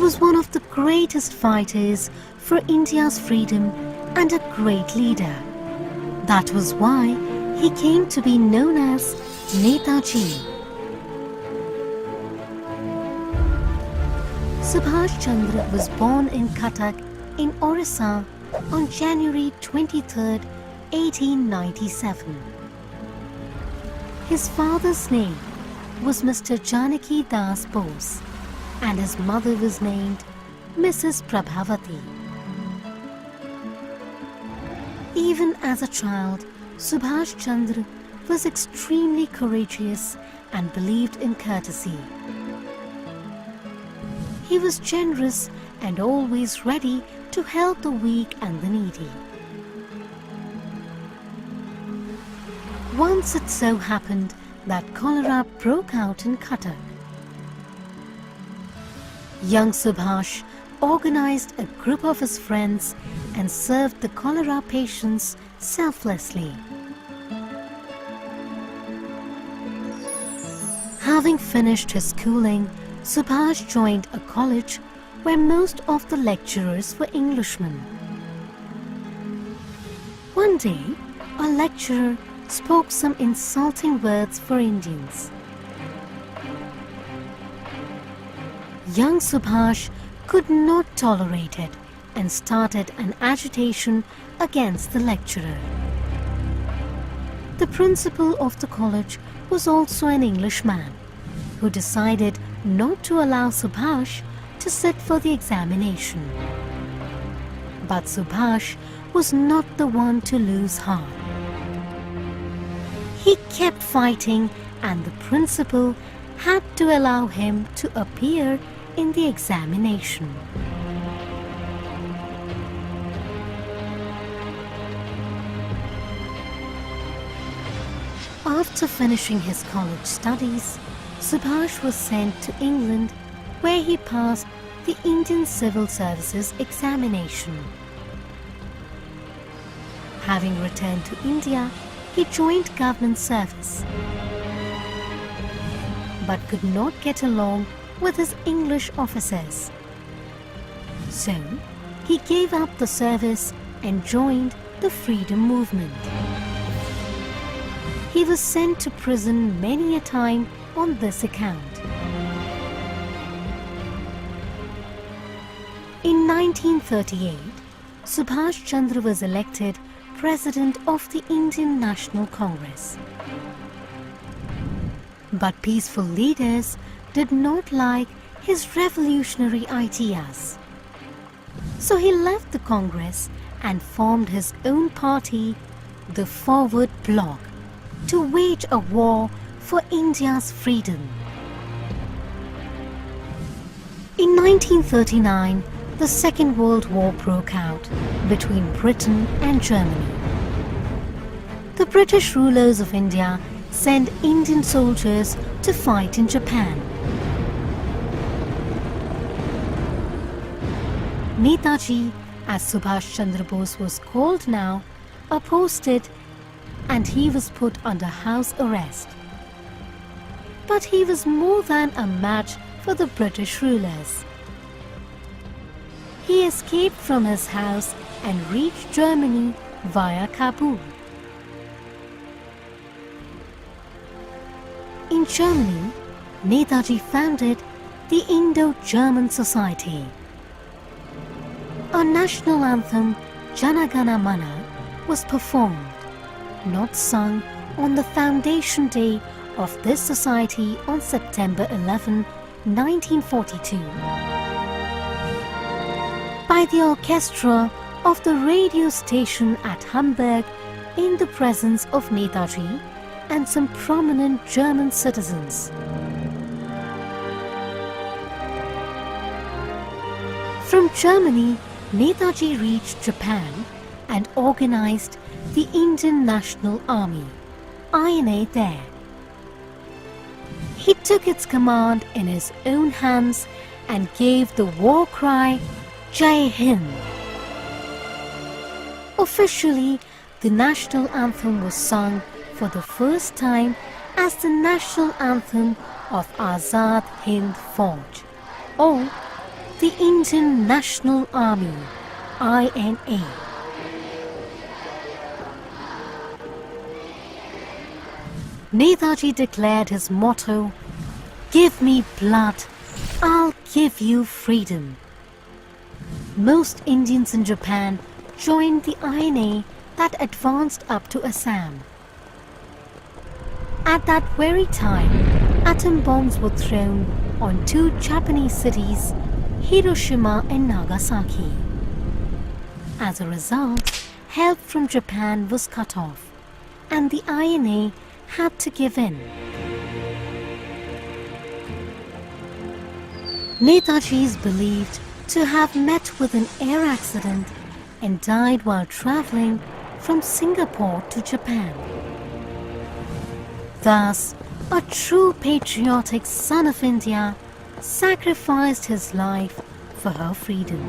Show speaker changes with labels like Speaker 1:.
Speaker 1: was one of the greatest fighters for India's freedom and a great leader. That was why he came to be known as Netaji. Subhash Chandra was born in Cuttack in Orissa on January 23, 1897. His father's name was Mr. Janaki Das Bose and his mother was named Mrs. Prabhavati. Even as a child, Subhash Chandra was extremely courageous and believed in courtesy. He was generous and always ready to help the weak and the needy. Once it so happened that cholera broke out in Cuttack. Young Subhash organized a group of his friends and served the cholera patients selflessly. Having finished his schooling, Subhash joined a college where most of the lecturers were Englishmen. One day, a lecturer spoke some insulting words for Indians. Young Subhash could not tolerate it and started an agitation against the lecturer. The principal of the college was also an Englishman who decided not to allow Subhash to sit for the examination. But Subhash was not the one to lose heart. He kept fighting and the principal had to allow him to appear in the examination. After finishing his college studies, Subhash was sent to England where he passed the Indian Civil Services examination. Having returned to India, he joined government service, but could not get along with his English officers. So, he gave up the service and joined the freedom movement. He was sent to prison many a time on this account. In 1938, Subhash Chandra was elected President of the Indian National Congress. But peaceful leaders did not like his revolutionary ideas. So he left the Congress and formed his own party, the Forward Bloc, to wage a war for India's freedom. In 1939, the Second World War broke out between Britain and Germany. The British rulers of India sent Indian soldiers to fight in Japan. Netaji, as Subhash Chandra Bose was called now, opposed it and he was put under house arrest. But he was more than a match for the British rulers. He escaped from his house and reached Germany via Kabul. In Germany, Netaji founded the Indo-German Society. A national anthem, Jana Gana Mana, was performed, not sung, on the foundation day of this society on September 11, 1942. By the orchestra of the radio station at Hamburg in the presence of Netaji and some prominent German citizens. From Germany, Netaji reached Japan and organized the Indian National Army, INA, there. He took its command in his own hands and gave the war cry, Jai Hind. Officially, the national anthem was sung for the first time as the national anthem of Azad Hind Fauj, or the Indian National Army, INA. Netaji declared his motto, "Give me blood, I'll give you freedom." Most Indians in Japan joined the INA that advanced up to Assam. At that very time, atom bombs were thrown on two Japanese cities, Hiroshima and Nagasaki. As a result, help from Japan was cut off, and the INA had to give in. Netaji is believed to have met with an air accident and died while traveling from Singapore to Japan. Thus, a true patriotic son of India sacrificed his life for her freedom.